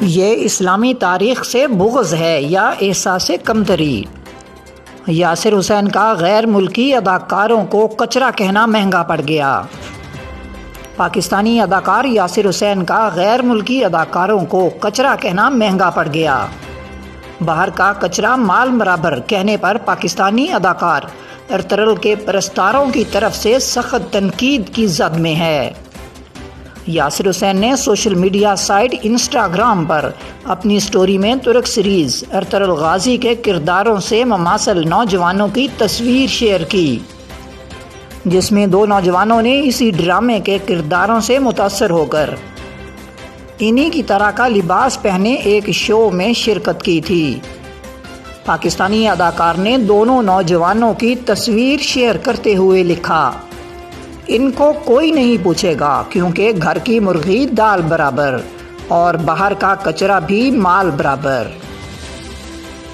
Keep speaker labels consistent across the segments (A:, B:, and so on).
A: یہ اسلامی تاریخ سے بغض ہے یا احساس کمتری؟ یاسر حسین کا غیر ملکی اداکاروں کو کچرا کہنا مہنگا پڑ گیا۔ پاکستانی اداکار یاسر حسین کا غیر ملکی اداکاروں کو کچرا کہنا مہنگا پڑ گیا۔ باہر کا کچرا مال برابر کہنے پر پاکستانی اداکار ارطغرل کے پرستاروں کی طرف سے سخت تنقید کی زد میں ہے۔ یاسر حسین نے سوشل میڈیا سائٹ انسٹاگرام پر اپنی سٹوری میں ترک سیریز ارطغرل غازی کے کرداروں سے مماثل نوجوانوں کی تصویر شیئر کی، جس میں دو نوجوانوں نے اسی ڈرامے کے کرداروں سے متاثر ہو کر انہی کی طرح کا لباس پہنے ایک شو میں شرکت کی تھی۔ پاکستانی اداکار نے دونوں نوجوانوں کی تصویر شیئر کرتے ہوئے لکھا، ان کو کوئی نہیں پوچھے گا کیونکہ گھر کی مرغی دال برابر اور باہر کا کچرا بھی مال برابر۔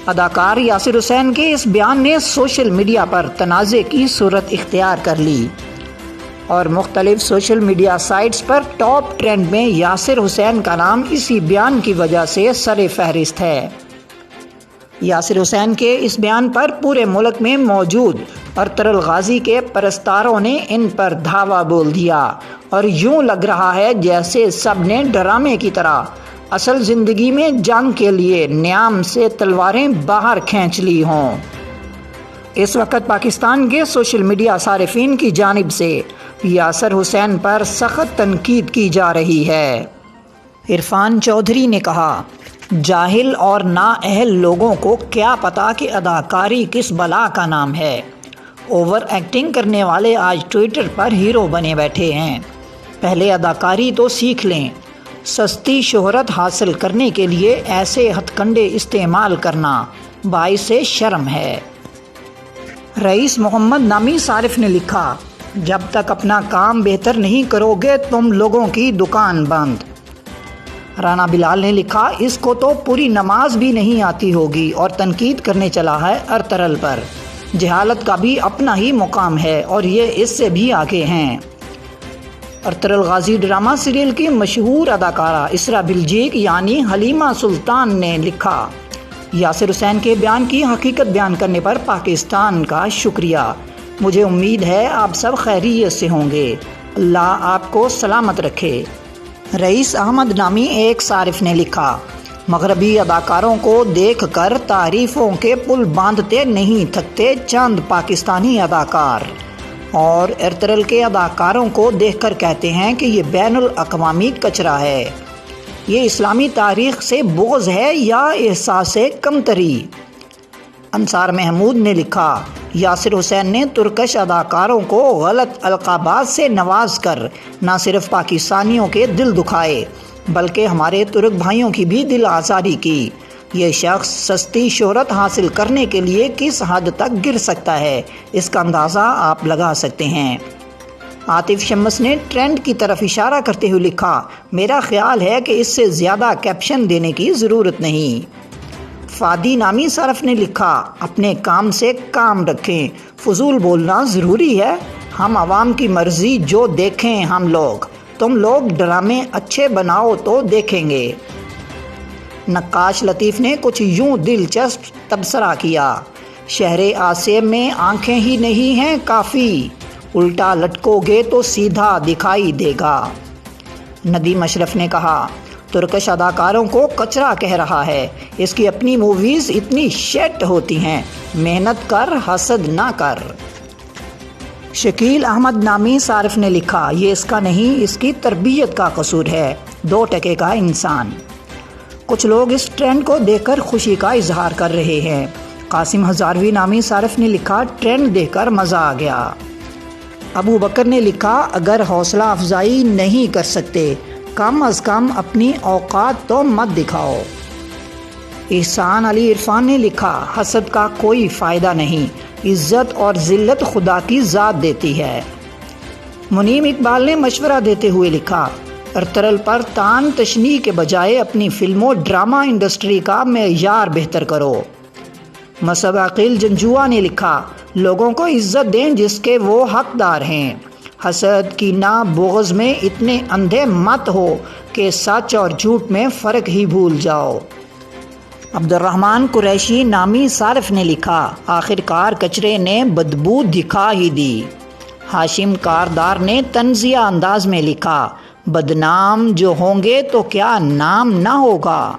A: اداکار یاسر حسین کے اس بیان نے سوشل میڈیا پر تنازع کی صورت اختیار کر لی اور مختلف سوشل میڈیا سائٹس پر ٹاپ ٹرینڈ میں یاسر حسین کا نام اسی بیان کی وجہ سے سر فہرست ہے۔ یاسر حسین کے اس بیان پر پورے ملک میں موجود ارطغرل غازی کے پرستاروں نے ان پر دھاوا بول دیا اور یوں لگ رہا ہے جیسے سب نے ڈرامے کی طرح اصل زندگی میں جنگ کے لیے نیام سے تلواریں باہر کھینچ لی ہوں۔ اس وقت پاکستان کے سوشل میڈیا صارفین کی جانب سے یاسر حسین پر سخت تنقید کی جا رہی ہے۔ عرفان چودھری نے کہا، جاہل اور نااہل لوگوں کو کیا پتا کہ اداکاری کس بلا کا نام ہے۔ اوور ایکٹنگ کرنے والے آج ٹویٹر پر ہیرو بنے بیٹھے ہیں۔ پہلے اداکاری تو سیکھ لیں۔ سستی شہرت حاصل کرنے کے لیے ایسے ہتھ کنڈے استعمال کرنا باعث شرم ہے۔ رئیس محمد نامی صارف نے لکھا، جب تک اپنا کام بہتر نہیں کرو گے تم لوگوں کی دکان بند۔ رانا بلال نے لکھا، اس کو تو پوری نماز بھی نہیں آتی ہوگی اور تنقید کرنے چلا ہے ارطغرل پر۔ جہالت کا بھی اپنا ہی مقام ہے اور یہ اس سے بھی آگے ہیں۔ ارطغرل غازی ڈرامہ سیریل کی مشہور اداکارہ اسرا بلجیک یعنی حلیمہ سلطان نے لکھا، یاسر حسین کے بیان کی حقیقت بیان کرنے پر پاکستان کا شکریہ۔ مجھے امید ہے آپ سب خیریت سے ہوں گے۔ اللہ آپ کو سلامت رکھے۔ رئیس احمد نامی ایک صارف نے لکھا، مغربی اداکاروں کو دیکھ کر تعریفوں کے پل باندھتے نہیں تھکتے چند پاکستانی اداکار، اور ارطغرل کے اداکاروں کو دیکھ کر کہتے ہیں کہ یہ بین الاقوامی کچرا ہے۔ یہ اسلامی تاریخ سے بغض ہے یا احساس کمتری؟ انصار محمود نے لکھا، یاسر حسین نے ترکش اداکاروں کو غلط القابات سے نواز کر نہ صرف پاکستانیوں کے دل دکھائے بلکہ ہمارے ترک بھائیوں کی بھی دل آزاری کی۔ یہ شخص سستی شہرت حاصل کرنے کے لیے کس حد تک گر سکتا ہے، اس کا اندازہ آپ لگا سکتے ہیں۔ عاطف شمس نے ٹرینڈ کی طرف اشارہ کرتے ہوئے لکھا، میرا خیال ہے کہ اس سے زیادہ کیپشن دینے کی ضرورت نہیں۔ فادی نامی صارف نے لکھا، اپنے کام سے کام رکھیں، فضول بولنا ضروری ہے؟ ہم عوام کی مرضی جو دیکھیں ہم لوگ، تم لوگ ڈرامے اچھے بناؤ تو دیکھیں گے۔ نقاش لطیف نے کچھ یوں دلچسپ تبصرہ کیا، شہر آسیب میں آنکھیں ہی نہیں ہیں کافی، الٹا لٹکو گے تو سیدھا دکھائی دے گا۔ ندیم اشرف نے کہا، ترکش اداکاروں کو کچرا کہہ رہا ہے، اس کی اپنی موویز اتنی شیٹ ہوتی ہیں، محنت کر حسد نہ کر۔ شکیل احمد نامی صارف نے لکھا، یہ اس کا نہیں، اس کی تربیت کا قصور ہے، 2 ٹکے کا انسان۔ کچھ لوگ اس ٹرینڈ کو دیکھ کر خوشی کا اظہار کر رہے ہیں۔ قاسم ہزاروی نامی صارف نے لکھا، ٹرینڈ دیکھ کر مزہ آ گیا۔ ابو بکر نے لکھا، اگر حوصلہ افزائی نہیں کر سکتے کم از کم اپنی اوقات تو مت دکھاؤ۔ احسان علی عرفان نے لکھا، حسد کا کوئی فائدہ نہیں، عزت اور ذلت خدا کی ذات دیتی ہے۔ منیم اقبال نے مشورہ دیتے ہوئے لکھا، ارطغرل پر تان تشنیع کے بجائے اپنی فلم و ڈرامہ انڈسٹری کا معیار بہتر کرو۔ مصعب عقیل جنجوعہ نے لکھا، لوگوں کو عزت دیں جس کے وہ حقدار ہیں، حسد کینہ بغض میں اتنے اندھے مت ہو کہ سچ اور جھوٹ میں فرق ہی بھول جاؤ۔ عبد الرحمن قریشی نامی صارف نے لکھا، آخر کار کچرے نے بدبو دکھا ہی دی۔ ہاشم کاردار نے طنزیہ انداز میں لکھا، بدنام جو ہوں گے تو کیا نام نہ ہوگا۔